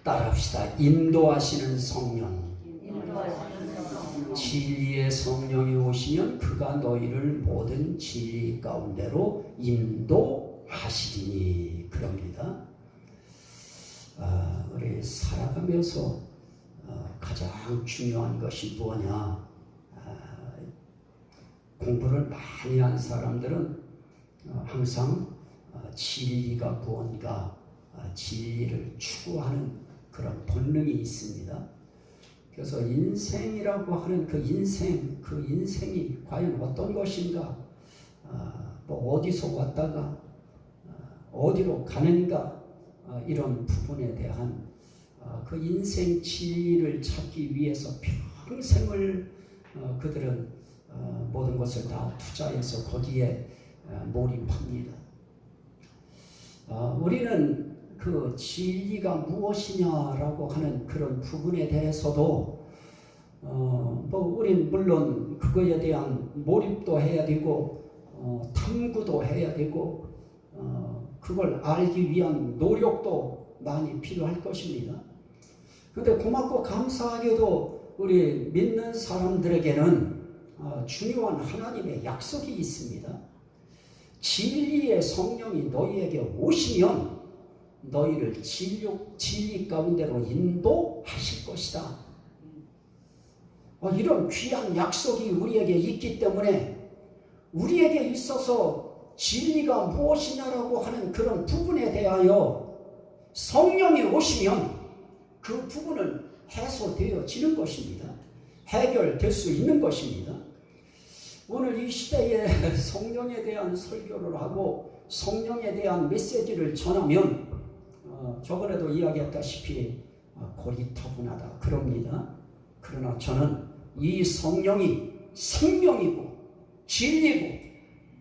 따라합시다. 인도하시는 성령. 진리의 성령이 오시면 그가 너희를 모든 진리 가운데로 인도하시리니 그럽니다. 우리 살아가면서 가장 중요한 것이 뭐냐? 공부를 많이 한 사람들은 항상 진리가 무언가 진리를 추구하는 그런 본능이 있습니다. 그래서 인생이라고 하는 그 인생이 과연 어떤 것인가, 뭐 어디서 왔다가 어디로 가는가, 이런 부분에 대한 그 인생 진리를 찾기 위해서 평생을 그들은 모든 것을 다 투자해서 거기에 몰입합니다. 우리는 그 진리가 무엇이냐라고 하는 그런 부분에 대해서도 우린 물론 그거에 대한 몰입도 해야 되고 탐구도 해야 되고 그걸 알기 위한 노력도 많이 필요할 것입니다. 그런데 고맙고 감사하게도 우리 믿는 사람들에게는 중요한 하나님의 약속이 있습니다. 진리의 성령이 너희에게 오시면 너희를 진리 가운데로 인도하실 것이다. 이런 귀한 약속이 우리에게 있기 때문에 우리에게 있어서 진리가 무엇이냐라고 하는 그런 부분에 대하여 성령이 오시면 그 부분은 해소되어지는 것입니다. 해결될 수 있는 것입니다. 오늘 이 시대에 성령에 대한 설교를 하고 성령에 대한 메시지를 전하면 저번에도 이야기했다시피 고리타분하다 그럽니다. 그러나 저는 이 성령이 생명이고 진리고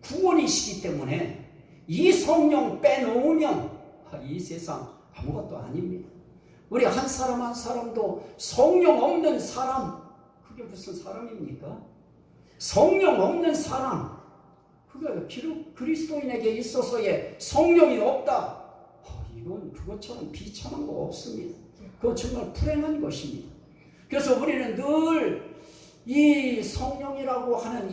구원이시기 때문에 이 성령 빼놓으면 이 세상 아무것도 아닙니다. 우리 한 사람 한 사람도 성령 없는 사람, 그게 무슨 사람입니까? 성령 없는 사람, 그리스도인에게 있어서의 성령이 없다. 이건 그것처럼 비참한 거 없습니다. 그건 정말 불행한 것입니다. 그래서 우리는 늘 이 성령이라고 하는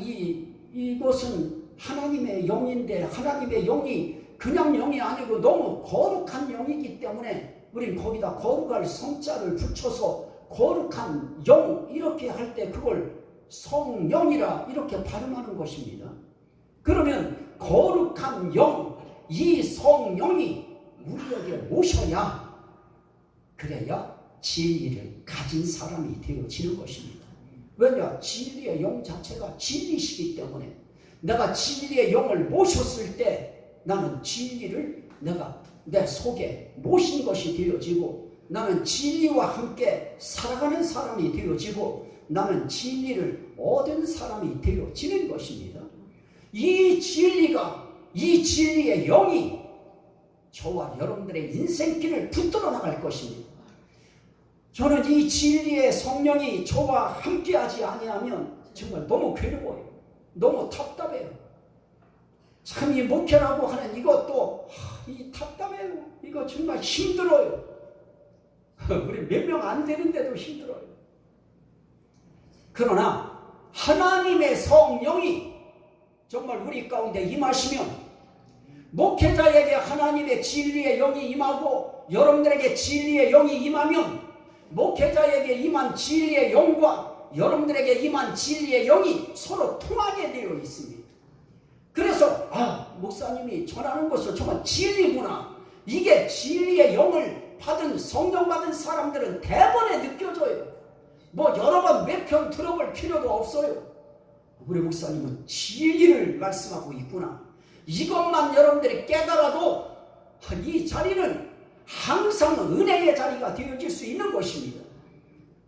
이것은 하나님의 영인데 하나님의 영이 그냥 영이 아니고 너무 거룩한 영이기 때문에 우린 거기다 거룩할 성자를 붙여서 거룩한 영 이렇게 할 때 그걸 성령이라 이렇게 발음하는 것입니다. 그러면 거룩한 영, 이 성령이 우리에게 오셔야 그래야 진리를 가진 사람이 되어지는 것입니다. 왜냐? 진리의 영 자체가 진리시기 때문에 내가 진리의 영을 모셨을 때 나는 진리를 내가 내 속에 모신 것이 되어지고 나는 진리와 함께 살아가는 사람이 되어지고 나는 진리를 얻은 사람이 되어지는 것입니다. 이 진리가, 이 진리의 영이 저와 여러분들의 인생길을 붙들어 나갈 것입니다. 저는 이 진리의 성령이 저와 함께하지 아니하면 정말 너무 괴로워요. 너무 답답해요. 참 이 목회라고 하는 이것도 이 답답해요. 이거 정말 힘들어요. 우리 몇 명 안 되는데도 힘들어요. 그러나 하나님의 성령이 정말 우리 가운데 임하시면 목회자에게 하나님의 진리의 영이 임하고 여러분들에게 진리의 영이 임하면 목회자에게 임한 진리의 영과 여러분들에게 임한 진리의 영이 서로 통하게 되어 있습니다. 그래서 목사님이 전하는 것은 정말 진리구나. 이게 진리의 영을 받은 성령 받은 사람들은 대번에 느껴져요. 뭐 여러 번 몇 편 들어볼 필요도 없어요. 우리 목사님은 진리를 말씀하고 있구나. 이것만 여러분들이 깨달아도 이 자리는 항상 은혜의 자리가 되어질 수 있는 것입니다.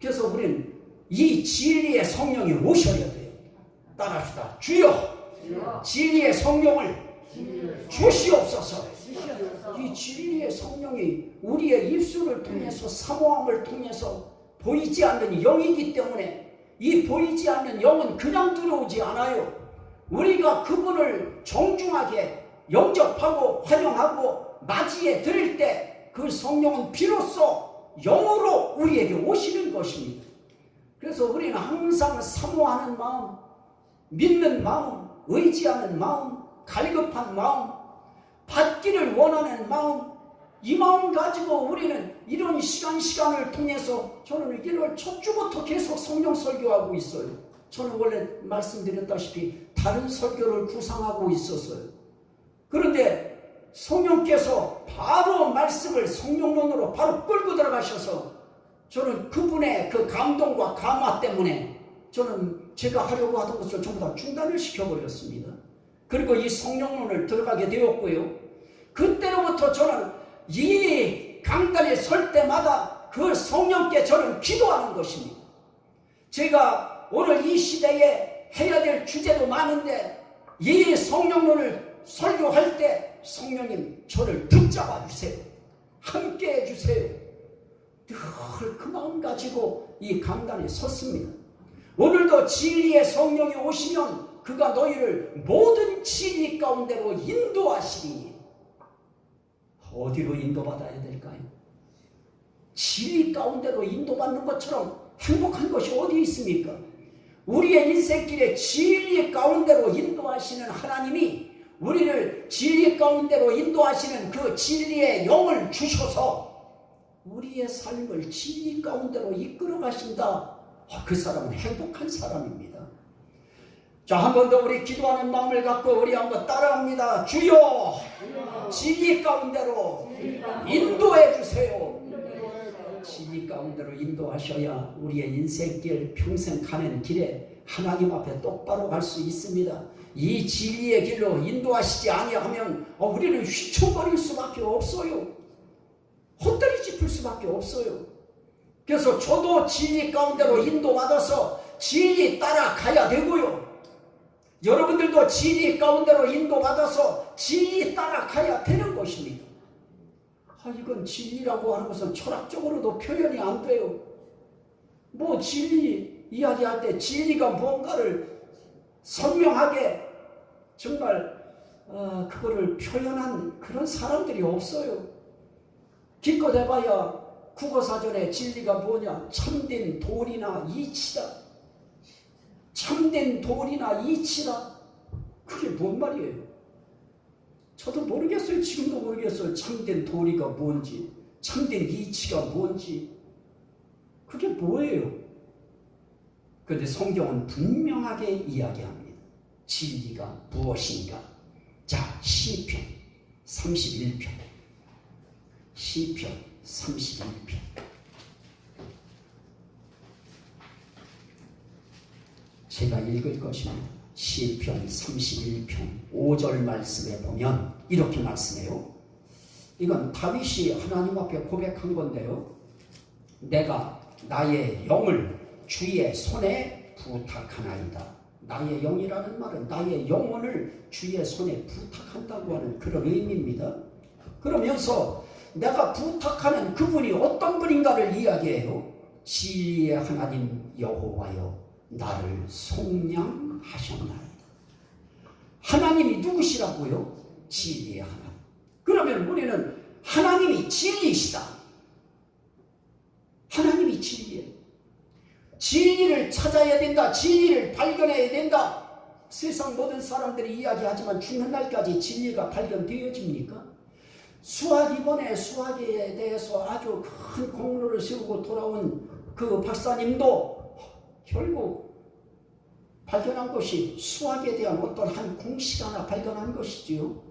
그래서 우리는 이 진리의 성령이 오셔야 돼요. 따라합시다. 주여 진리의 성령을 주시옵소서. 이 진리의 성령이 우리의 입술을 통해서 사모함을 통해서 보이지 않는 영이기 때문에 이 보이지 않는 영은 그냥 들어오지 않아요. 우리가 그분을 정중하게 영접하고 환영하고 맞이해 드릴 때 그 성령은 비로소 영으로 우리에게 오시는 것입니다. 그래서 우리는 항상 사모하는 마음, 믿는 마음, 의지하는 마음, 갈급한 마음, 받기를 원하는 마음, 이 마음 가지고 우리는 이런 시간을 통해서 저는 1월 첫 주부터 계속 성령 설교하고 있어요. 저는 원래 말씀드렸다시피 다른 설교를 구상하고 있었어요. 그런데 성령께서 바로 말씀을 성령론으로 바로 끌고 들어가셔서 저는 그분의 그 감동과 감화 때문에 저는 제가 하려고 하던 것을 전부 다 중단을 시켜버렸습니다. 그리고 이 성령론을 들어가게 되었고요. 그때로부터 저는 이 강단에 설 때마다 그 성령께 저는 기도하는 것입니다. 제가 오늘 이 시대에 해야 될 주제도 많은데 이 성령론을 설교할 때 성령님 저를 붙잡아 주세요. 함께 해주세요. 늘 그 마음 가지고 이 강단에 섰습니다. 오늘도 진리의 성령이 오시면 그가 너희를 모든 진리 가운데로 인도하시리니 어디로 인도받아야 될까요? 진리 가운데로 인도받는 것처럼 행복한 것이 어디 있습니까? 우리의 인생길에 진리 가운데로 인도하시는 하나님이 우리를 진리 가운데로 인도하시는 그 진리의 영을 주셔서 우리의 삶을 진리 가운데로 이끌어 가신다. 그 사람은 행복한 사람입니다. 자, 한 번 더 우리 기도하는 마음을 갖고 우리 한번 따라합니다. 주여, 진리 가운데로 인도해 주세요. 진리 가운데로 인도하셔야 우리의 인생길 평생 가는 길에 하나님 앞에 똑바로 갈 수 있습니다. 이 진리의 길로 인도하시지 아니하면 우리는 휘청거릴 수밖에 없어요. 헛다리 짚을 수밖에 없어요. 그래서 저도 진리 가운데로 인도받아서 진리 따라가야 되고요. 여러분들도 진리 가운데로 인도받아서 진리 따라가야 되는 것입니다. 이건 진리라고 하는 것은 철학적으로도 표현이 안 돼요. 뭐 진리 이야기할 때 진리가 뭔가를 선명하게 정말 그거를 표현한 그런 사람들이 없어요. 기껏 해봐야 국어사전에 진리가 뭐냐? 참된 도리나 이치다. 참된 도리나 이치다. 그게 뭔 말이에요? 저도 모르겠어요. 지금도 모르겠어요. 참된 도리가 뭔지, 참된 이치가 뭔지. 그게 뭐예요? 그런데 성경은 분명하게 이야기합니다. 진리가 무엇인가? 자, 시편 31편. 시편 31편. 제가 읽을 것입니다. 시편 31편 5절 말씀에 보면 이렇게 말씀해요. 이건 다윗이 하나님 앞에 고백한 건데요. 내가 나의 영을 주의 손에 부탁하나이다. 나의 영이라는 말은 나의 영혼을 주의 손에 부탁한다고 하는 그런 의미입니다. 그러면서 내가 부탁하는 그분이 어떤 분인가를 이야기해요. 진리의 하나님 여호와여 나를 속량하셨나이다. 하나님이 누구시라고요? 진리의 하나님. 그러면 우리는 하나님이 진리시다. 하나님이 진리예요. 진리를 찾아야 된다. 진리를 발견해야 된다. 세상 모든 사람들이 이야기하지만 죽는 날까지 진리가 발견되어집니까? 이번에 수학에 대해서 아주 큰 공로를 세우고 돌아온 그 박사님도 결국 발견한 것이 수학에 대한 어떤 한 공식 하나 발견한 것이지요.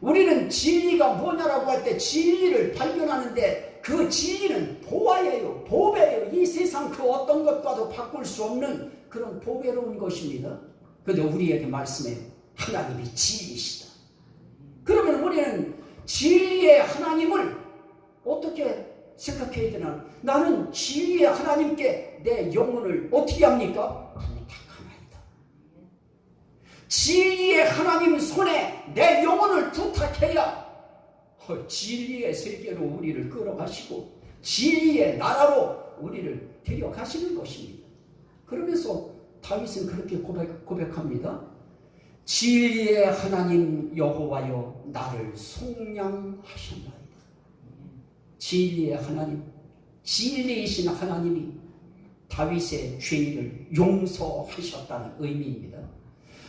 우리는 진리가 뭐냐라고 할 때 진리를 발견하는데 그 진리는 보화예요. 보배예요. 이 세상 그 어떤 것과도 바꿀 수 없는 그런 보배로운 것입니다. 그런데 우리에게 말씀해요. 하나님이 진리시다. 그러면 우리는 진리의 하나님을 어떻게 생각해야 되나? 나는 진리의 하나님께 내 영혼을 어떻게 합니까? 부탁하나이다. 진리의 하나님 손에 내 영혼을 부탁해야 진리의 세계로 우리를 끌어가시고 진리의 나라로 우리를 데려가시는 것입니다. 그러면서 다윗은 그렇게 고백합니다. 진리의 하나님 여호와여 나를 속량하셨나이다. 진리의 하나님, 진리이신 하나님이 다윗의 죄를 용서하셨다는 의미입니다.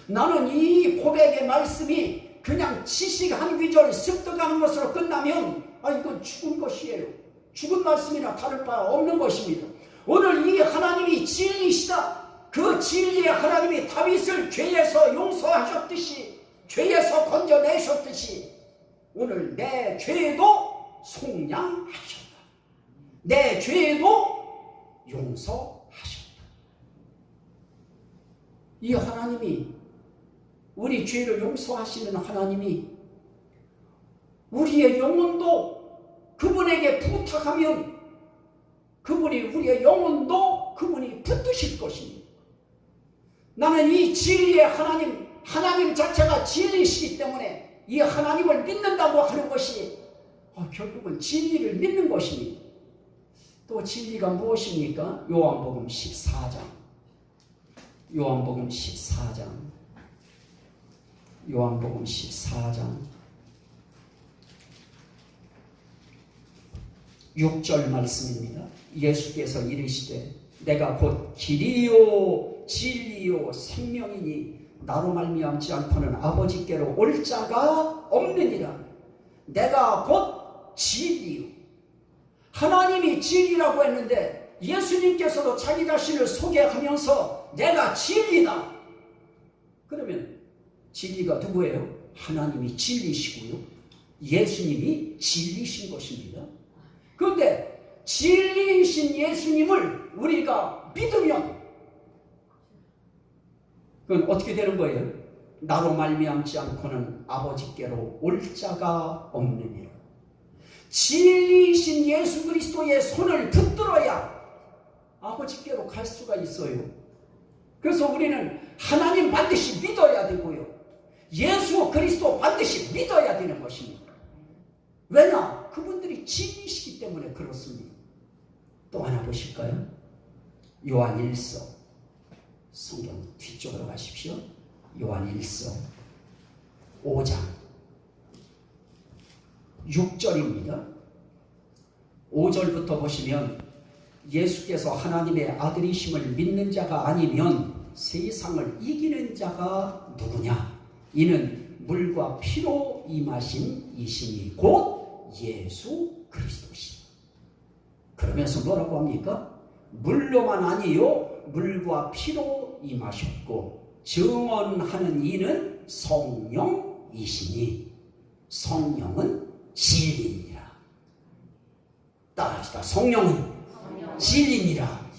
나는 이 고백의 말씀이 그냥 지식 한 귀절 습득하는 것으로 끝나면 이건 죽은 것이에요. 죽은 말씀이나 다를 바 없는 것입니다. 오늘 이 하나님이 진리시다. 그 진리의 하나님이 다윗을 죄에서 용서하셨듯이, 죄에서 건져내셨듯이 오늘 내 죄도 속량하셨다. 내 죄도 용서하셨다. 이 하나님이, 우리 죄를 용서하시는 하나님이 우리의 영혼도 그분에게 부탁하면 그분이 우리의 영혼도 그분이 붙드실 것입니다. 나는 이 진리의 하나님 자체가 진리시기 때문에 이 하나님을 믿는다고 하는 것이 결국은 진리를 믿는 것입니다. 또 진리가 무엇입니까? 요한복음 14장. 요한복음 14장. 요한복음 14장 6절 말씀입니다. 예수께서 이르시되 내가 곧 길이요 진리요 생명이니 나로 말미암지 않고는 아버지께로 올 자가 없느니라. 내가 곧 진리요. 하나님이 진리라고 했는데 예수님께서도 자기 자신을 소개하면서 내가 진리다. 그러면 진리가 누구예요? 하나님이 진리시고요, 예수님이 진리신 것입니다. 그런데 진리이신 예수님을 우리가 믿으면 그건 어떻게 되는 거예요? 나로 말미암지 않고는 아버지께로 올 자가 없느니라. 진리이신 예수 그리스도의 손을 붙들어야 아버지께로 갈 수가 있어요. 그래서 우리는 하나님 반드시 믿어야 되고요, 예수 그리스도 반드시 믿어야 되는 것입니다. 왜냐? 그분들이 진리시기 때문에 그렇습니다. 또 하나 보실까요? 요한 1서, 성경 뒤쪽으로 가십시오. 요한 1서 5장 6절입니다. 5절부터 보시면 예수께서 하나님의 아들이심을 믿는 자가 아니면 세상을 이기는 자가 누구냐? 이는 물과 피로 임하신 이신이 곧 예수 그리스도시다. 그러면서 뭐라고 합니까? 물로만 아니요 물과 피로 임하셨고 증언하는 이는 성령이시니 성령은 진리니라. 따라합시다. 성령은 진리니라.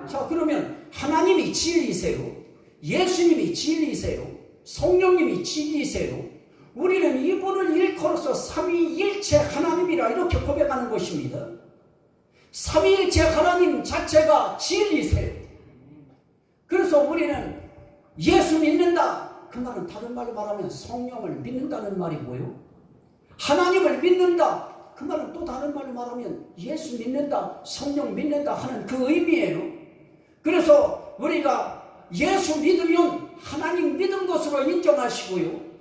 자, 그러면 하나님이 진리세요, 예수님이 진리세요, 성령님이 진리세요. 우리는 이분을 일컬어서 삼위일체 하나님이라 이렇게 고백하는 것입니다. 삼위일체 하나님 자체가 진리세요. 그래서 우리는 예수 믿는다, 그 말은 다른 말로 말하면 성령을 믿는다는 말이고요, 하나님을 믿는다, 그 말은 또 다른 말로 말하면 예수 믿는다, 성령 믿는다 하는 그 의미예요. 그래서 우리가 예수 믿으면 하나님 믿은 것으로 인정하시고요,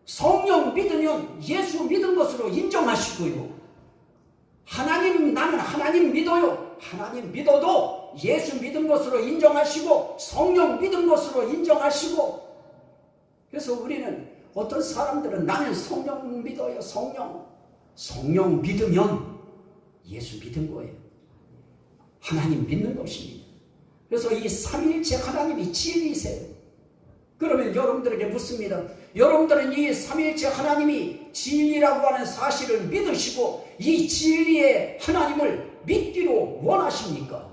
성령 믿으면 예수 믿은 것으로 인정하시고요, 나는 하나님 믿어요, 하나님 믿어도 예수 믿은 것으로 인정하시고 성령 믿은 것으로 인정하시고. 그래서 우리는, 어떤 사람들은 나는 성령 믿어요, 성령 믿으면 예수 믿은 거예요, 하나님 믿는 것입니다. 그래서 이 삼위일체 하나님이 진리세요. 그러면 여러분들에게 묻습니다. 여러분들은 이 삼위일체 하나님이 진리라고 하는 사실을 믿으시고 이 진리의 하나님을 믿기로 원하십니까?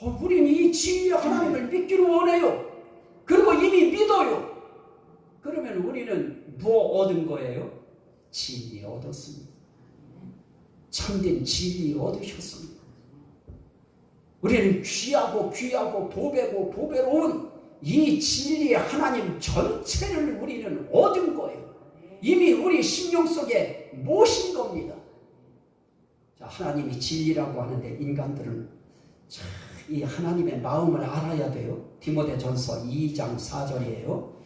우리는 이 진리의 하나님을 믿기로 원해요. 그리고 이미 믿어요. 그러면 우리는 뭐 얻은 거예요? 진리 얻었습니다. 참된 진리 얻으셨습니다. 우리는 귀하고 보배로운 이 진리의 하나님 전체를 우리는 얻은 거예요. 이미 우리 심령 속에 모신 겁니다. 자, 하나님이 진리라고 하는데 인간들은 이 하나님의 마음을 알아야 돼요. 디모데전서 2장 4절이에요.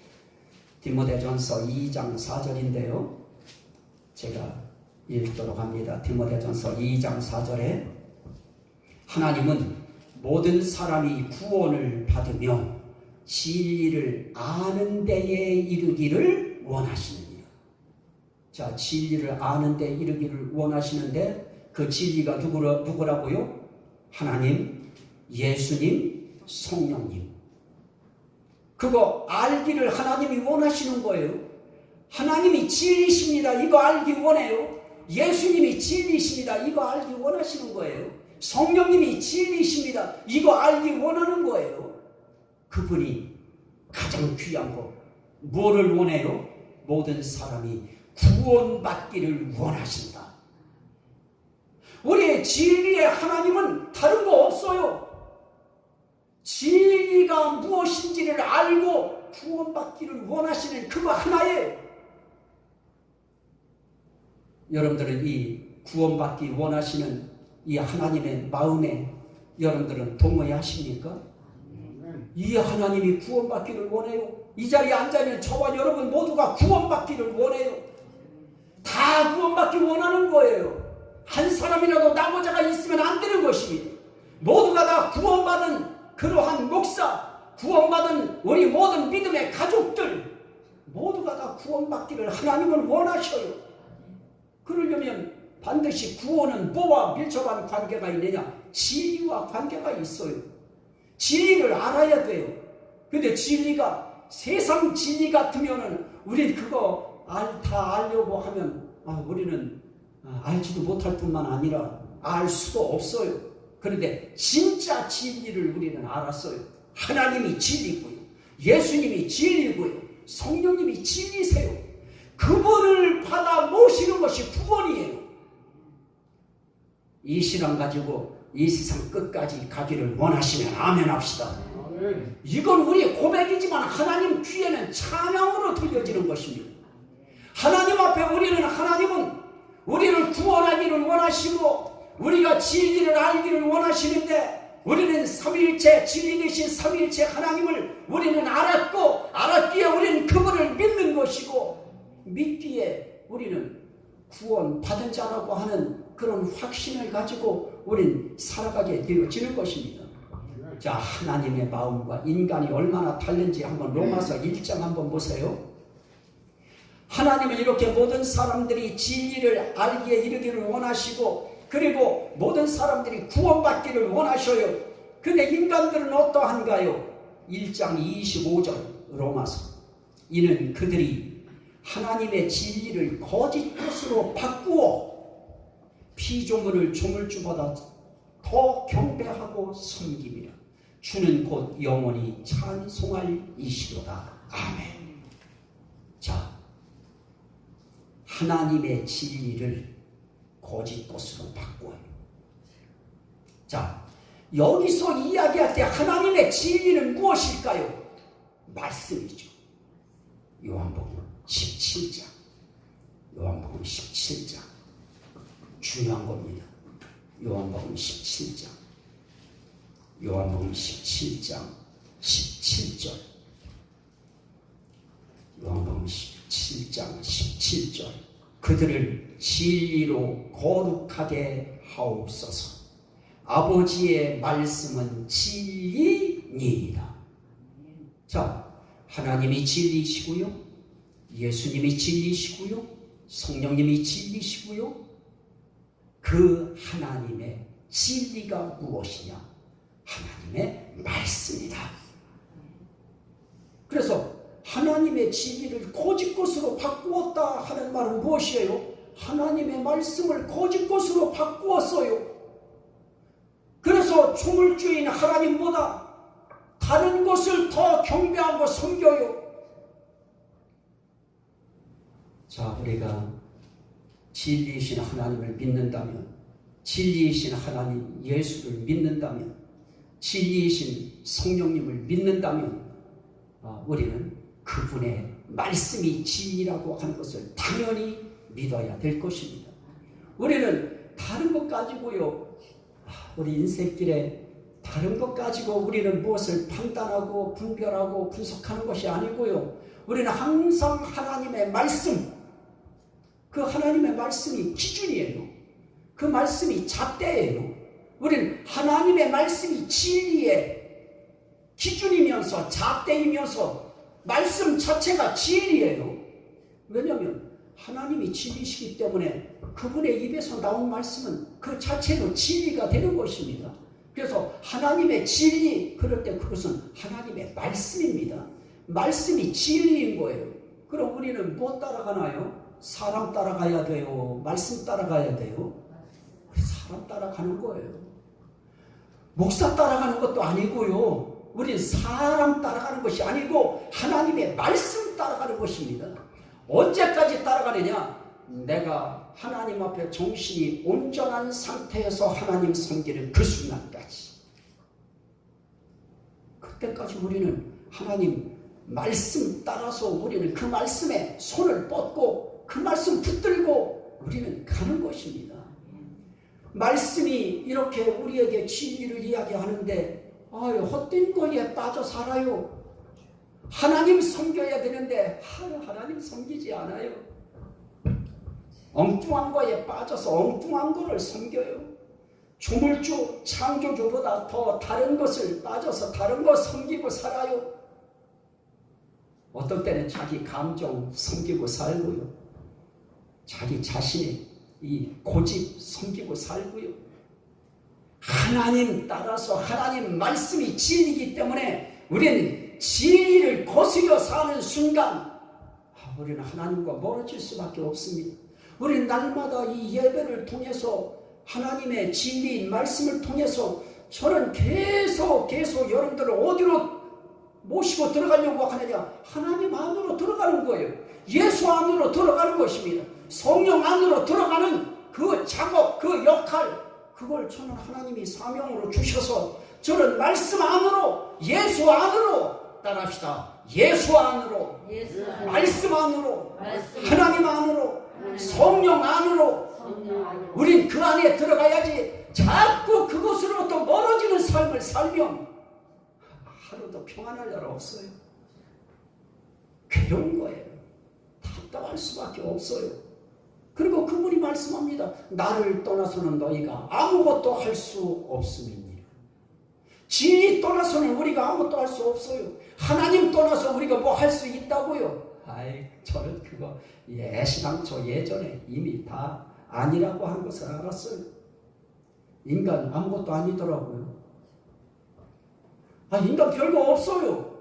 디모데전서 2장 4절인데요. 제가 읽도록 합니다. 디모데전서 2장 4절에 하나님은 모든 사람이 구원을 받으며 진리를 아는 데에 이르기를 원하시느니라. 자, 진리를 아는 데에 이르기를 원하시는데 그 진리가 누구라고요? 하나님, 예수님, 성령님. 그거 알기를 하나님이 원하시는 거예요. 하나님이 진리십니다. 이거 알기 원해요. 예수님이 진리십니다. 이거 알기 원하시는 거예요. 성령님이 진리십니다. 이거 알기 원하는 거예요. 그분이 가장 귀한 거 뭐를 원해요? 모든 사람이 구원받기를 원하신다. 우리의 진리의 하나님은 다른 거 없어요. 진리가 무엇인지를 알고 구원받기를 원하시는 그거 하나예요. 여러분들은 이 구원받기 원하시는 이 하나님의 마음에 여러분들은 동의하십니까? 이 하나님이 구원받기를 원해요. 이 자리에 앉아있는 저와 여러분 모두가 구원받기를 원해요. 다 구원받기 원하는 거예요. 한 사람이라도 낙오자가 있으면 안 되는 것입니다. 모두가 다 구원받은 그러한 목사, 구원받은 우리 모든 믿음의 가족들 모두가 다 구원받기를 하나님은 원하셔요. 그러려면 반드시 구원은 뭐와 밀접한 관계가 있느냐? 진리와 관계가 있어요. 진리를 알아야 돼요. 근데 진리가 세상 진리 같으면은 우린 그거 다 알려고 하면 우리는 알지도 못할 뿐만 아니라 알 수도 없어요. 그런데 진짜 진리를 우리는 알았어요. 하나님이 진리고요. 예수님이 진리고요. 성령님이 진리세요. 그분을 받아 모시는 것이 구원이에요. 이 신앙 가지고 이 세상 끝까지 가기를 원하시면 아멘 합시다. 이건 우리의 고백이지만 하나님 귀에는 찬양으로 들려지는 것입니다. 하나님 앞에 하나님은 우리를 구원하기를 원하시고 우리가 진리를 알기를 원하시는데 우리는 삼위일체 진리 되신 삼위일체 하나님을 우리는 알았기에 우리는 그분을 믿는 것이고 믿기에 우리는 구원 받은 자라고 하는 그런 확신을 가지고 우리는 살아가게 되어지는 것입니다. 자, 하나님의 마음과 인간이 얼마나 다른지 한번 로마서 1장 한번 보세요. 하나님은 이렇게 모든 사람들이 진리를 알기에 이르기를 원하시고 그리고 모든 사람들이 구원받기를 원하셔요. 근데 인간들은 어떠한가요? 1장 25절 로마서. 이는 그들이 하나님의 진리를 거짓 것으로 바꾸어 피조물을 조물주보다 더 경배하고 섬김이라. 주는 곧 영원히 찬송할 이시로다. 아멘. 자, 하나님의 진리를 거짓 것으로 바꾸어요. 자, 여기서 이야기할 때 하나님의 진리는 무엇일까요? 말씀이죠. 요한복음 17장. 요한복음 17장. 중요한 겁니다. 요한복음 17장. 요한복음 17장 17절. 요한복음 17장 17절. 그들을 진리로 거룩하게 하옵소서. 아버지의 말씀은 진리니이다. 자, 하나님이 진리시고요. 예수님이 진리시고요. 성령님이 진리시고요. 그 하나님의 진리가 무엇이냐? 하나님의 말씀이다. 그래서 하나님의 진리를 거짓 것으로 바꾸었다 하는 말은 무엇이에요? 하나님의 말씀을 거짓 것으로 바꾸었어요. 그래서 조물주인 하나님보다 다른 것을 더 경배하고 섬겨요. 자, 우리가 진리이신 하나님을 믿는다면, 진리이신 하나님 예수를 믿는다면, 진리이신 성령님을 믿는다면 우리는 그분의 말씀이 진리라고 하는 것을 당연히 믿어야 될 것입니다. 우리는 다른 것 가지고요, 우리 인생길에 다른 것 가지고 우리는 무엇을 판단하고 분별하고 분석하는 것이 아니고요, 우리는 항상 하나님의 말씀, 그 하나님의 말씀이 기준이에요. 그 말씀이 잣대예요. 우리는 하나님의 말씀이 진리의 기준이면서 잣대이면서 말씀 자체가 진리예요. 왜냐하면 하나님이 진리시기 때문에 그분의 입에서 나온 말씀은 그 자체로 진리가 되는 것입니다. 그래서 하나님의 진리, 그럴 때 그것은 하나님의 말씀입니다. 말씀이 진리인 거예요. 그럼 우리는 뭐 따라가나요? 사람 따라가야 돼요? 말씀 따라가야 돼요? 사람 따라가는 거예요. 목사 따라가는 것도 아니고요. 우리는 사람 따라가는 것이 아니고 하나님의 말씀 따라가는 것입니다. 언제까지 따라가느냐? 내가 하나님 앞에 정신이 온전한 상태에서 하나님 섬기는 그 순간까지. 그때까지 우리는 하나님 말씀 따라서 우리는 그 말씀에 손을 뻗고 그 말씀 붙들고 우리는 가는 것입니다. 말씀이 이렇게 우리에게 진리를 이야기하는데 헛된 거에 빠져 살아요. 하나님 섬겨야 되는데 하나님 섬기지 않아요. 엉뚱한 거에 빠져서 엉뚱한 거를 섬겨요. 조물주, 창조주보다 더 다른 것을 빠져서 다른 거 섬기고 살아요. 어떨 때는 자기 감정 섬기고 살고요. 자기 자신의 이 고집 섬기고 살고요. 하나님 따라서 하나님 말씀이 진리이기 때문에 우리는 진리를 거스려 사는 순간 우리는 하나님과 멀어질 수밖에 없습니다. 우리는 날마다 이 예배를 통해서 하나님의 진리인 말씀을 통해서 저는 계속 여러분들을 어디로 모시고 들어가려고 하느냐? 하나님 안으로 들어가는 거예요. 예수 안으로 들어가는 것입니다. 성령 안으로 들어가는 그 작업, 그 역할, 그걸 저는 하나님이 사명으로 주셔서 저는 말씀 안으로, 예수 안으로 따라합시다. 예수 안으로, 말씀 안으로, 하나님 안으로, 성령 안으로 우린 그 안에 들어가야지. 자꾸 그곳으로부터 멀어지는 삶을 살면 하루도 평안할 날 없어요. 괴로운 거예요. 답답할 수밖에 없어요. 그리고 그분이 말씀합니다. 나를 떠나서는 너희가 아무것도 할 수 없음이니라. 진리 떠나서는 우리가 아무것도 할 수 없어요. 하나님 떠나서 우리가 뭐 할 수 있다고요? 저는 그거 예시당초 예전에 이미 다 아니라고 하는 것을 알았어요. 인간 아무것도 아니더라고요. 인간 별거 없어요.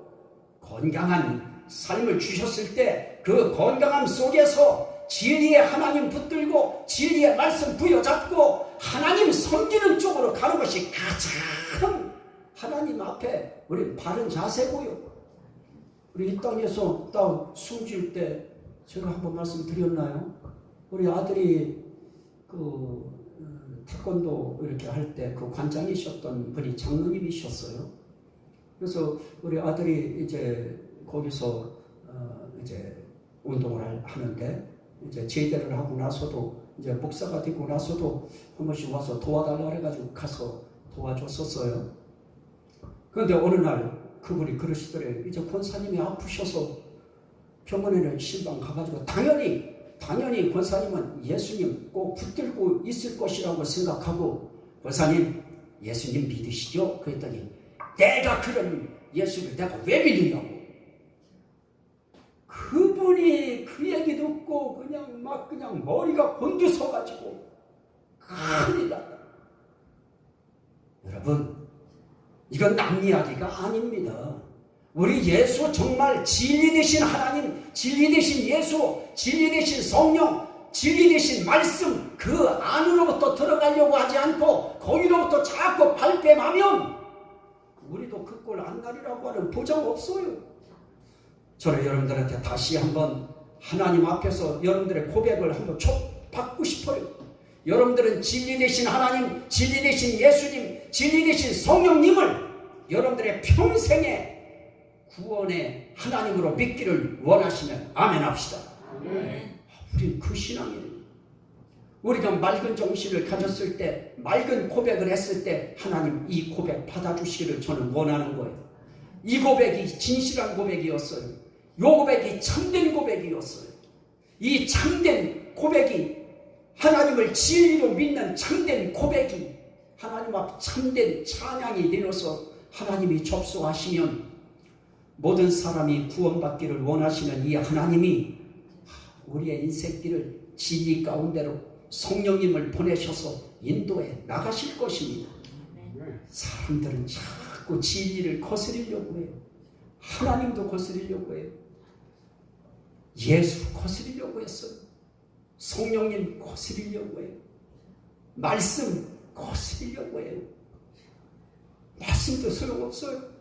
건강한 삶을 주셨을 때 그 건강함 속에서 진리의 하나님 붙들고 진리의 말씀 부여잡고 하나님 섬기는 쪽으로 가는 것이 가장 하나님 앞에 우리 바른 자세고요. 우리 이 땅에서 딱 숨질 때 제가 한번 말씀드렸나요? 우리 아들이 태권도 이렇게 할 때 그 관장이셨던 분이 장로님이셨어요. 그래서 우리 아들이 이제 거기서 이제 운동을 하는데 이제 제대를 하고 나서도 이제 목사가 되고 나서도 한 번씩 와서 도와달라 그래가지고 가서 도와줬었어요. 그런데 어느 날 그분이 그러시더래요. 이제 권사님이 아프셔서 병원에는 신방 가가지고 당연히 권사님은 예수님 꼭 붙들고 있을 것이라고 생각하고 권사님 예수님 믿으시죠? 그랬더니 내가 그런 예수를 내가 왜 믿느냐고. 그분이 그 얘기 듣고 그냥 머리가 곤두서가지고 큰일 났다. 여러분 이건 남 이야기가 아닙니다. 우리 예수 정말 진리 되신 하나님, 진리 되신 예수, 진리 되신 성령, 진리 되신 말씀 그 안으로부터 들어가려고 하지 않고 거기로부터 자꾸 발뺌하면 우리도 그 꼴 안 나리라고 하는 보장 없어요. 저는 여러분들한테 다시 한번 하나님 앞에서 여러분들의 고백을 한번 받고 싶어요. 여러분들은 진리 되신 하나님, 진리 되신 예수님, 진리 되신 성령님을 여러분들의 평생의 구원의 하나님으로 믿기를 원하시면 아멘 합시다. 우리는 그 신앙이에요. 우리가 맑은 정신을 가졌을 때, 맑은 고백을 했을 때 하나님 이 고백 받아주시기를 저는 원하는 거예요. 이 고백이 진실한 고백이었어요. 이 고백이 참된 고백이었어요. 이 참된 고백이, 하나님을 진리로 믿는 참된 고백이, 하나님 앞 참된 찬양이 되어서 하나님이 접수하시면, 모든 사람이 구원받기를 원하시는 이 하나님이 우리의 인생길을 진리 가운데로 성령님을 보내셔서 인도해 나가실 것입니다. 사람들은 자꾸 진리를 거스리려고 해요. 하나님도 거스리려고 해요. 예수 거스리려고 했어요. 성령님 거스리려고 해요. 말씀 거스리려고 해요. 말씀도 소용없어요.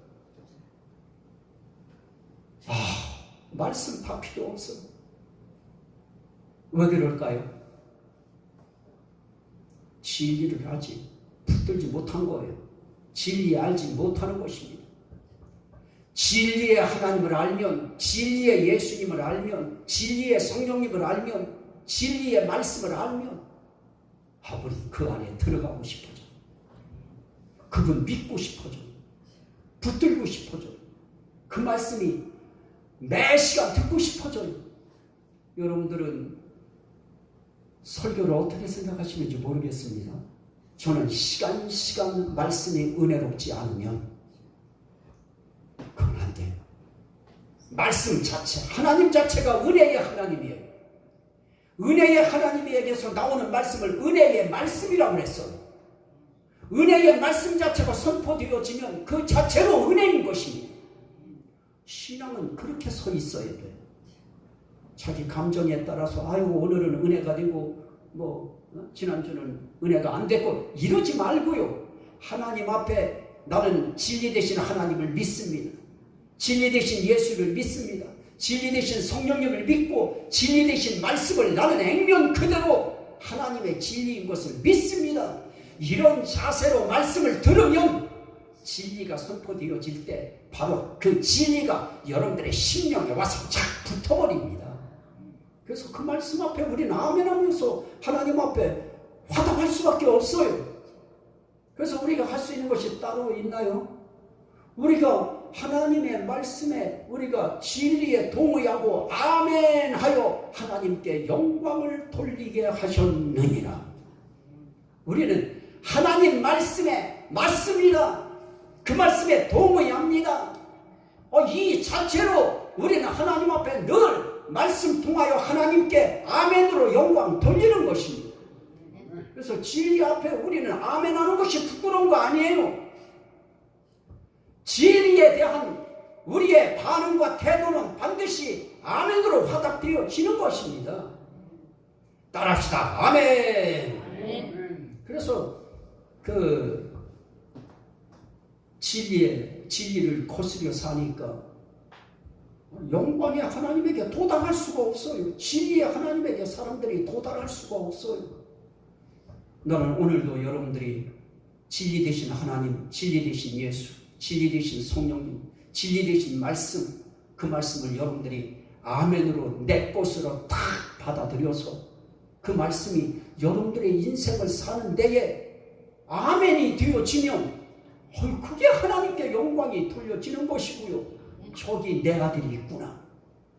말씀 다 필요 없어요. 왜 그럴까요? 진리를 아직 붙들지 못한 거예요. 진리 알지 못하는 것입니다. 진리의 하나님을 알면, 진리의 예수님을 알면, 진리의 성령님을 알면, 진리의 말씀을 알면 우리 그 안에 들어가고 싶어져. 그분 믿고 싶어져. 붙들고 싶어져. 그 말씀이 매 시간 듣고 싶어져요. 여러분들은 설교를 어떻게 생각하시는지 모르겠습니다. 저는 시간 말씀이 은혜롭지 않으면 그건 안 돼요. 말씀 자체, 하나님 자체가 은혜의 하나님이에요. 은혜의 하나님에게서 나오는 말씀을 은혜의 말씀이라고 했어요. 은혜의 말씀 자체가 선포되어지면 그 자체로 은혜인 것입니다. 신앙은 그렇게 서 있어야 돼요. 자기 감정에 따라서 오늘은 은혜가 되고 지난주는 은혜가 안 됐고 이러지 말고요. 하나님 앞에 나는 진리 되신 하나님을 믿습니다. 진리 되신 예수를 믿습니다. 진리 되신 성령님을 믿고 진리 되신 말씀을 나는 액면 그대로 하나님의 진리인 것을 믿습니다. 이런 자세로 말씀을 들으면 진리가 선포되어질 때 바로 그 진리가 여러분들의 심령에 와서 착 붙어버립니다. 그래서 그 말씀 앞에 우리는 아멘하면서 하나님 앞에 화답할 수밖에 없어요. 그래서 우리가 할 수 있는 것이 따로 있나요? 우리가 하나님의 말씀에 우리가 진리에 동의하고 아멘하여 하나님께 영광을 돌리게 하셨느니라. 우리는 하나님 말씀에 맞습니다. 그 말씀에 동의합니다. 이 자체로 우리는 하나님 앞에 늘 말씀 통하여 하나님께 아멘으로 영광 돌리는 것입니다. 그래서 진리 앞에 우리는 아멘하는 것이 부끄러운 거 아니에요. 진리에 대한 우리의 반응과 태도는 반드시 아멘으로 화답되어지는 것입니다. 따라합시다. 아멘. 그래서 그 진리를 거스려 사니까 영광의 하나님에게 도달할 수가 없어요. 진리의 하나님에게 사람들이 도달할 수가 없어요. 나는 오늘도 여러분들이 진리 되신 하나님, 진리 되신 예수, 진리 되신 성령님, 진리 되신 말씀, 그 말씀을 여러분들이 아멘으로 내 것으로 딱 받아들여서 그 말씀이 여러분들의 인생을 사는 데에 아멘이 되어지면 그게 하나님께 영광이 돌려지는 것이고요. 저기 내 아들이 있구나.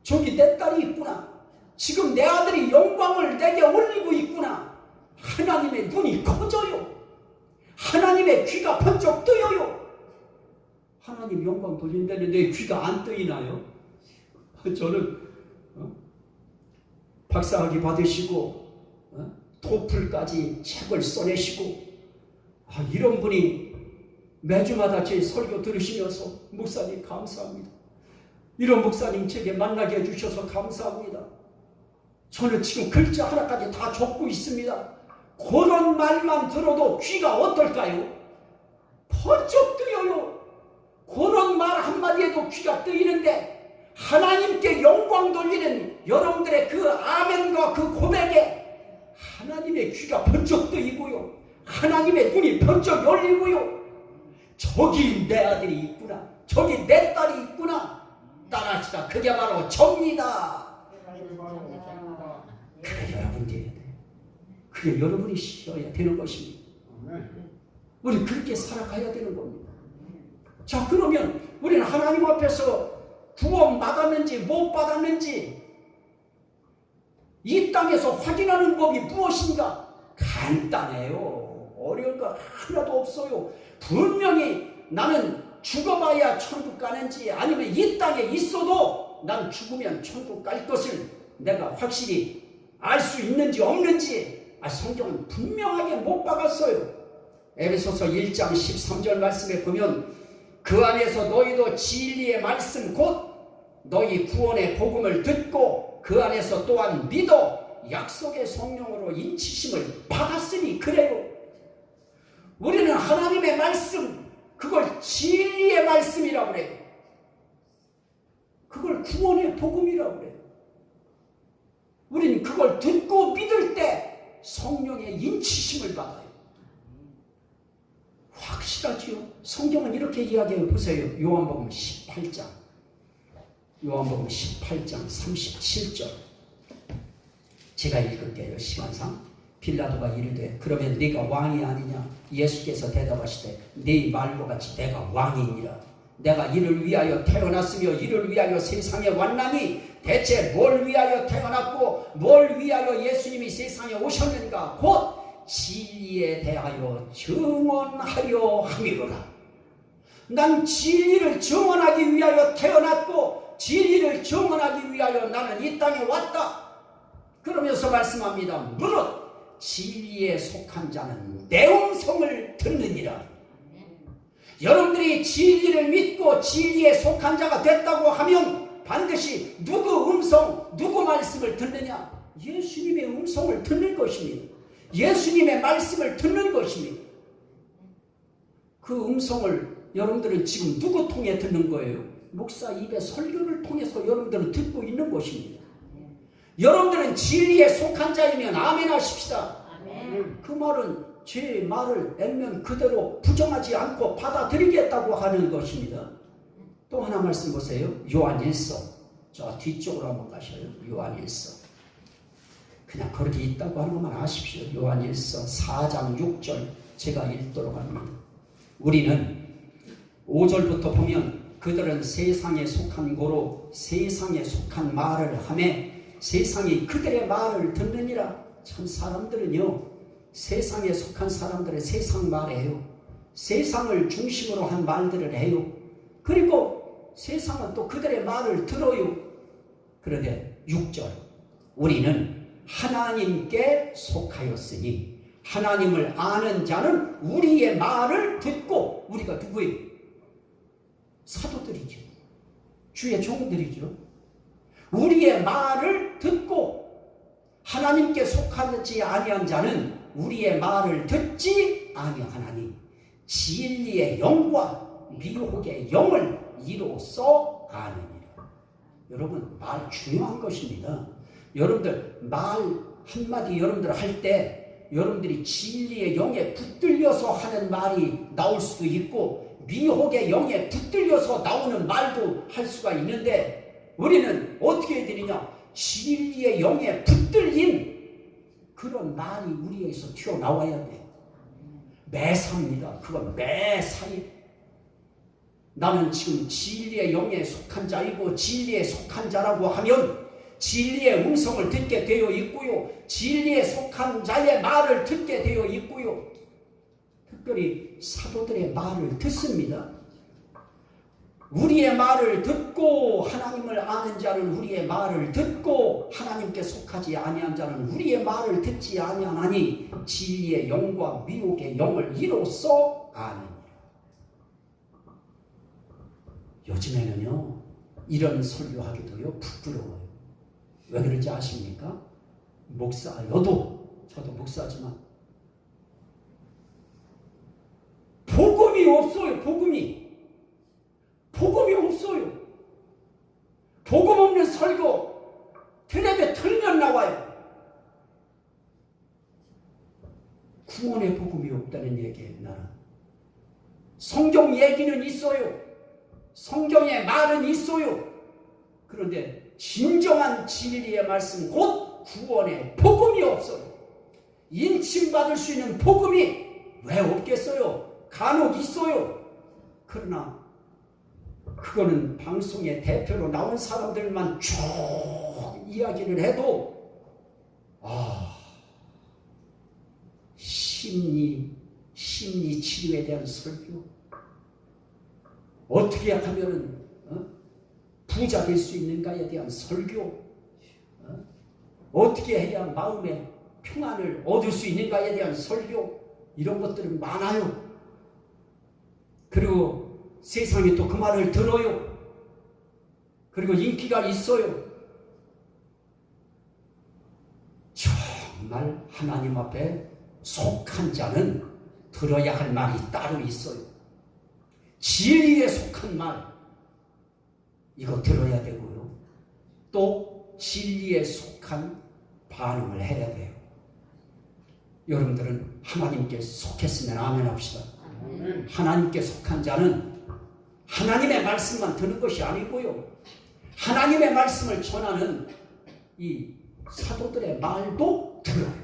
저기 내 딸이 있구나. 지금 내 아들이 영광을 내게 올리고 있구나. 하나님의 눈이 커져요. 하나님의 귀가 번쩍 뜨여요. 하나님 영광 돌린다는데 내 귀가 안 뜨이나요? 저는 박사학위 받으시고 토플까지 책을 써내시고 이런 분이 매주마다 제 설교 들으시면서 목사님 감사합니다. 이런 목사님 제게 만나게 해주셔서 감사합니다. 저는 지금 글자 하나까지 다 적고 있습니다. 그런 말만 들어도 귀가 어떨까요? 번쩍 뜨여요. 그런 말 한마디에도 귀가 뜨이는데 하나님께 영광 돌리는 여러분들의 그 아멘과 그 고백에 하나님의 귀가 번쩍 뜨이고요. 하나님의 눈이 번쩍 열리고요. 저기 내 아들이 있구나. 저기 내 딸이 있구나. 따라합시다. 그게 바로 정리다. 그게 여러분들이 해야 돼. 그게 여러분이 쉬어야 되는 것입니다. 우리 그렇게 살아가야 되는 겁니다. 자, 그러면 우리는 하나님 앞에서 구원 받았는지 못 받았는지 이 땅에서 확인하는 법이 무엇인가? 간단해요. 어려울 거 하나도 없어요. 분명히 나는 죽어봐야 천국 가는지 아니면 이 땅에 있어도 난 죽으면 천국 갈 것을 내가 확실히 알 수 있는지 없는지 성경은 분명하게 못 박았어요. 에베소서 1장 13절 말씀에 보면 그 안에서 너희도 진리의 말씀 곧 너희 구원의 복음을 듣고 그 안에서 또한 믿어 약속의 성령으로 인치심을 받았으니 그래요. 우리는 하나님의 말씀, 그걸 진리의 말씀이라고 그래요. 그걸 구원의 복음이라고 그래요. 우리는 그걸 듣고 믿을 때 성령의 인치심을 받아요. 확실하지요? 성경은 이렇게 이야기해요. 보세요. 요한복음 18장 37절 제가 읽을게요. 시간상. 빌라도가 이르되 그러면 네가 왕이 아니냐? 예수께서 대답하시되 네 말과 같이 내가 왕이니라. 내가 이를 위하여 태어났으며 이를 위하여 세상에 왔나니 대체 뭘 위하여 태어났고 뭘 위하여 예수님이 세상에 오셨는가? 곧 진리에 대하여 증언하려 함이로라. 난 진리를 증언하기 위하여 태어났고 진리를 증언하기 위하여 나는 이 땅에 왔다. 그러면서 말씀합니다. 무릇 진리에 속한 자는 내 음성을 듣느니라. 여러분들이 진리를 믿고 진리에 속한 자가 됐다고 하면 반드시 누구 음성, 누구 말씀을 듣느냐? 예수님의 음성을 듣는 것입니다. 예수님의 말씀을 듣는 것입니다. 그 음성을 여러분들은 지금 누구 통해 듣는 거예요? 목사 입의 설교를 통해서 여러분들은 듣고 있는 것입니다. 여러분들은 진리에 속한 자이면 아멘 하십시다. 아멘. 그 말은 제 말을 액면 그대로 부정하지 않고 받아들이겠다고 하는 것입니다. 또 하나 말씀 보세요. 요한일서. 저 뒤쪽으로 한번 가셔요. 요한일서. 그냥 그렇게 있다고 하는 것만 아십시오. 요한일서 4장 6절 제가 읽도록 합니다. 우리는 5절부터 보면 그들은 세상에 속한 고로 세상에 속한 말을 하며 세상이 그들의 말을 듣느니라. 참 사람들은요, 세상에 속한 사람들은 세상 말해요. 세상을 중심으로 한 말들을 해요. 그리고 세상은 또 그들의 말을 들어요. 그런데 6절 우리는 하나님께 속하였으니 하나님을 아는 자는 우리의 말을 듣고, 우리가 누구예요? 사도들이죠. 주의 종들이죠. 우리의 말을 듣고 하나님께 속하지 아니한 자는 우리의 말을 듣지 아니하나니 진리의 영과 미혹의 영을 이로써 아느니라. 여러분, 말 중요한 것입니다. 여러분들 말 한마디 여러분들 할 때 여러분들이 진리의 영에 붙들려서 하는 말이 나올 수도 있고 미혹의 영에 붙들려서 나오는 말도 할 수가 있는데 우리는 어떻게 해야 되느냐? 진리의 영에 붙들린 그런 말이 우리에게서 튀어나와야 돼요. 매사입니다. 그건 매사에 나는 지금 진리의 영에 속한 자이고 진리에 속한 자라고 하면 진리의 음성을 듣게 되어 있고요. 진리에 속한 자의 말을 듣게 되어 있고요. 특별히 사도들의 말을 듣습니다. 우리의 말을 듣고 하나님을 아는 자는 우리의 말을 듣고 하나님께 속하지 아니한 자는 우리의 말을 듣지 아니하나니 진리의 영과 미혹의 영을 이로써 아느니라. 요즘에는요, 이런 설교하기도요 부끄러워요. 왜 그런지 아십니까? 목사여도, 저도 목사지만 복음이 없어요. 복음이 없어요. 복음 없는 설교 텔레비에 틀면 나와요. 구원의 복음이 없다는 얘기예요. 나는 성경 얘기는 있어요. 성경의 말은 있어요. 그런데 진정한 진리의 말씀 곧 구원의 복음이 없어요. 인침받을 수 있는 복음이 왜 없겠어요? 간혹 있어요. 그러나 그거는 방송의 대표로 나온 사람들만 쭉 이야기를 해도 치유에 대한 설교, 어떻게 하면은 부자 될 수 있는가에 대한 설교, 어떻게 해야 마음의 평안을 얻을 수 있는가에 대한 설교, 이런 것들은 많아요. 그리고 세상이 또 그 말을 들어요. 그리고 인기가 있어요. 정말 하나님 앞에 속한 자는 들어야 할 말이 따로 있어요. 진리에 속한 말, 이거 들어야 되고요. 또 진리에 속한 반응을 해야 돼요. 여러분들은 하나님께 속했으면 아멘 합시다. 하나님께 속한 자는 하나님의 말씀만 듣는 것이 아니고요, 하나님의 말씀을 전하는 이 사도들의 말도 들어요.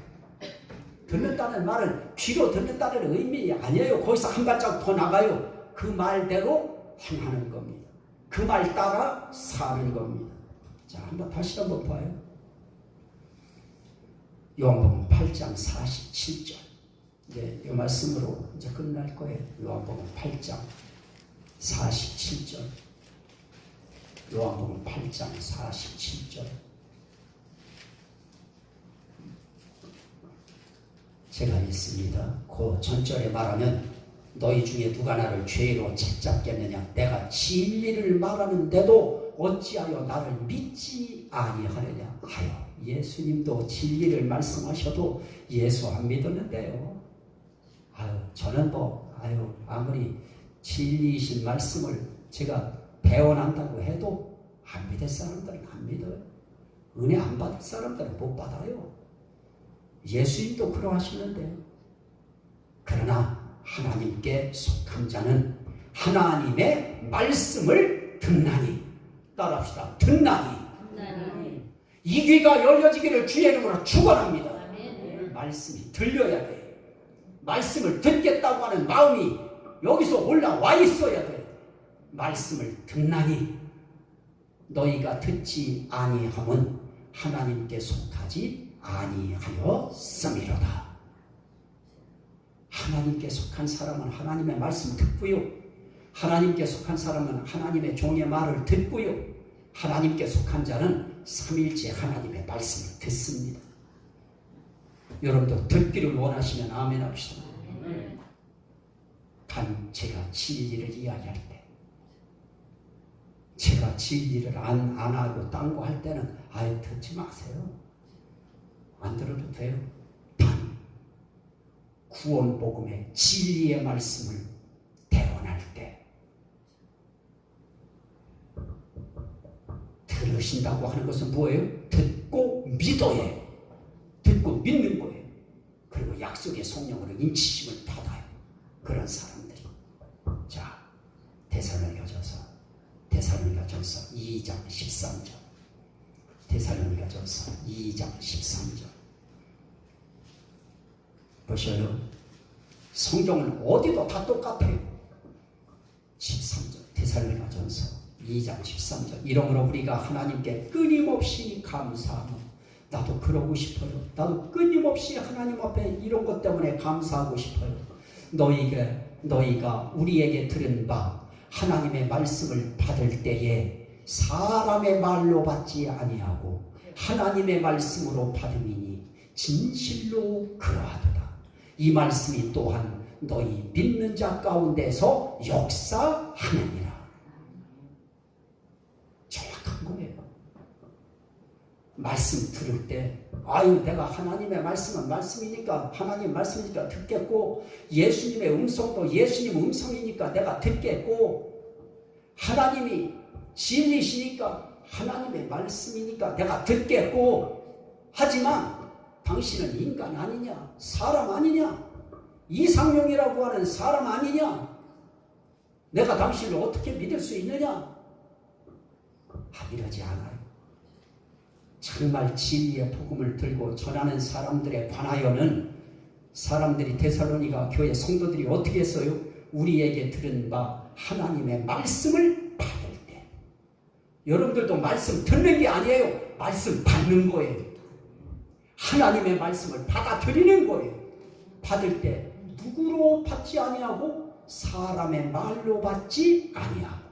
듣는다는 말은 귀로 듣는다는 의미 아니에요. 거기서 한 발짝 더 나가요. 그 말대로 행하는 겁니다. 그 말 따라 사는 겁니다. 자, 다시 한번 봐요. 요한복음 8장 47절. 이제 이 말씀으로 이제 끝날 거예요. 요한복음 8장 47절. 요한복음 8장 47절. 제가 읽습니다. 그 전절에 말하면 너희 중에 누가 나를 죄로 책잡겠느냐. 내가 진리를 말하는데도 어찌하여 나를 믿지 아니하느냐 하여. 예수님도 진리를 말씀하셔도 예수 안 믿었는데요. 저는 아무리 진리이신 말씀을 제가 배워난다고 해도 안 믿을 사람들은 안 믿어요. 은혜 안 받을 사람들은 못 받아요. 예수님도 그러하시는데요. 그러나 하나님께 속한 자는 하나님의 말씀을 듣나니, 따라합시다. 듣나니. 이 귀가 열려지기를 주의 이름으로 축원합니다. 말씀이 들려야 돼요. 말씀을 듣겠다고 하는 마음이 여기서 올라와 있어야 돼요. 말씀을 듣나니 너희가 듣지 아니함은 하나님께 속하지 아니하였음이로다. 하나님께 속한 사람은 하나님의 말씀 듣고요, 하나님께 속한 사람은 하나님의 종의 말을 듣고요, 하나님께 속한 자는 삼일째 하나님의 말씀을 듣습니다. 여러분도 듣기를 원하시면 아멘 합시다. 단 제가 진리를 이야기할 때, 제가 진리를 안 하고 딴 거 할 때는 듣지 마세요. 안 들어도 돼요. 단 구원복음의 진리의 말씀을 대언할 때 들으신다고 하는 것은 뭐예요? 듣고 믿어요. 듣고 믿는 거예요. 그리고 약속의 성령으로 인치심을 받아요. 그런 사람들이. 자, 데살로니가전서 2장 13절. 데살로니가전서 2장 13절. 보셔요. 성경은 어디도 다 똑같아요. 13절. 데살로니가전서 2장 13절. 이러므로 우리가 하나님께 끊임없이 감사하며, 나도 그러고 싶어요. 나도 끊임없이 하나님 앞에 이런 것 때문에 감사하고 싶어요. 너희가 우리에게 들은 바 하나님의 말씀을 받을 때에 사람의 말로 받지 아니하고 하나님의 말씀으로 받음이니 진실로 그러하도다. 이 말씀이 또한 너희 믿는 자 가운데서 역사하느니라. 정확한 거예요. 말씀 들을 때 내가 하나님의 말씀은 말씀이니까, 하나님 말씀이니까 듣겠고, 예수님의 음성도 예수님 음성이니까 내가 듣겠고, 하나님이 진리시니까 하나님의 말씀이니까 내가 듣겠고, 하지만 당신은 인간 아니냐? 사람 아니냐? 이상용이라고 하는 사람 아니냐? 내가 당신을 어떻게 믿을 수 있느냐? 이러지 않아요. 정말 진리의 복음을 들고 전하는 사람들에 관하여는 사람들이 데살로니가 교회 성도들이 어떻게 했어요? 우리에게 들은 바 하나님의 말씀을 받을 때, 여러분들도 말씀 듣는 게 아니에요. 말씀 받는 거예요. 하나님의 말씀을 받아들이는 거예요. 받을 때 누구로 받지 아니하고 사람의 말로 받지 아니하고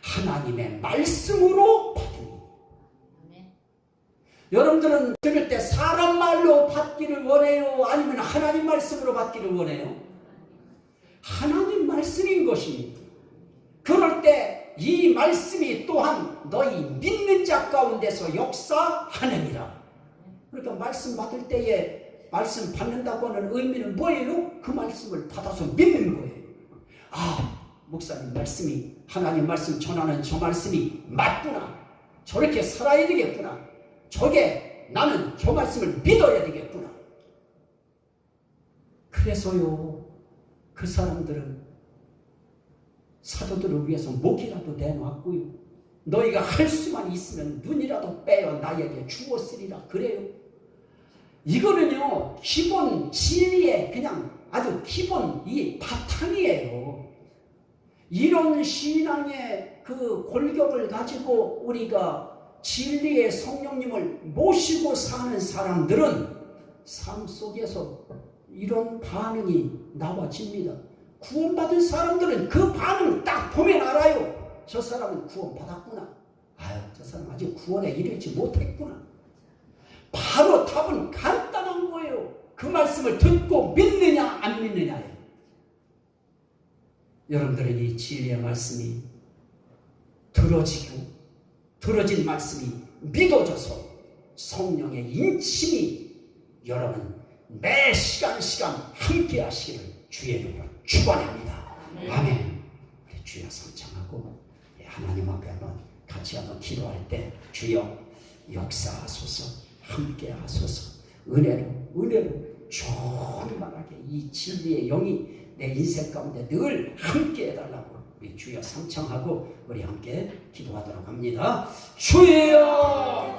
하나님의 말씀으로 받으니. 여러분들은 들을 때 사람 말로 받기를 원해요? 아니면 하나님 말씀으로 받기를 원해요? 하나님 말씀인 것입니다. 그럴 때 이 말씀이 또한 너희 믿는 자 가운데서 역사하느니라. 그러니까 말씀 받을 때에 말씀 받는다고 하는 의미는 뭐예요? 그 말씀을 받아서 믿는 거예요. 아, 목사님 말씀이, 하나님 말씀 전하는 저 말씀이 맞구나. 저렇게 살아야 되겠구나. 저게 나는 저 말씀을 믿어야 되겠구나. 그래서요, 그 사람들은 사도들을 위해서 목이라도 내놨고요. 너희가 할 수만 있으면 눈이라도 빼어 나에게 주었으리라. 그래요. 이거는요, 기본 진리의 그냥 아주 기본 이 바탕이에요. 이런 신앙의 그 골격을 가지고 우리가 진리의 성령님을 모시고 사는 사람들은 삶 속에서 이런 반응이 나와집니다. 구원받은 사람들은 그 반응 딱 보면 알아요. 저 사람은 구원받았구나. 아유, 저 사람 아직 구원에 이르지 못했구나. 바로 답은 간단한 거예요. 그 말씀을 듣고 믿느냐 안 믿느냐예요. 여러분들은 이 진리의 말씀이 들어진 말씀이 믿어져서 성령의 인침이 여러분 매 시간 함께 하시기를 주의 이름으로 축원합니다. 아멘. 우리 주여 성창하고 하나님 앞에 한번 같이 한번 기도할 때 주여 역사하소서, 함께 하소서, 은혜로 충만하게 이 진리의 영이 내 인생 가운데 늘 함께 해달라고 우리 주여 성창하고 우리 함께 기도하도록 합니다. 주여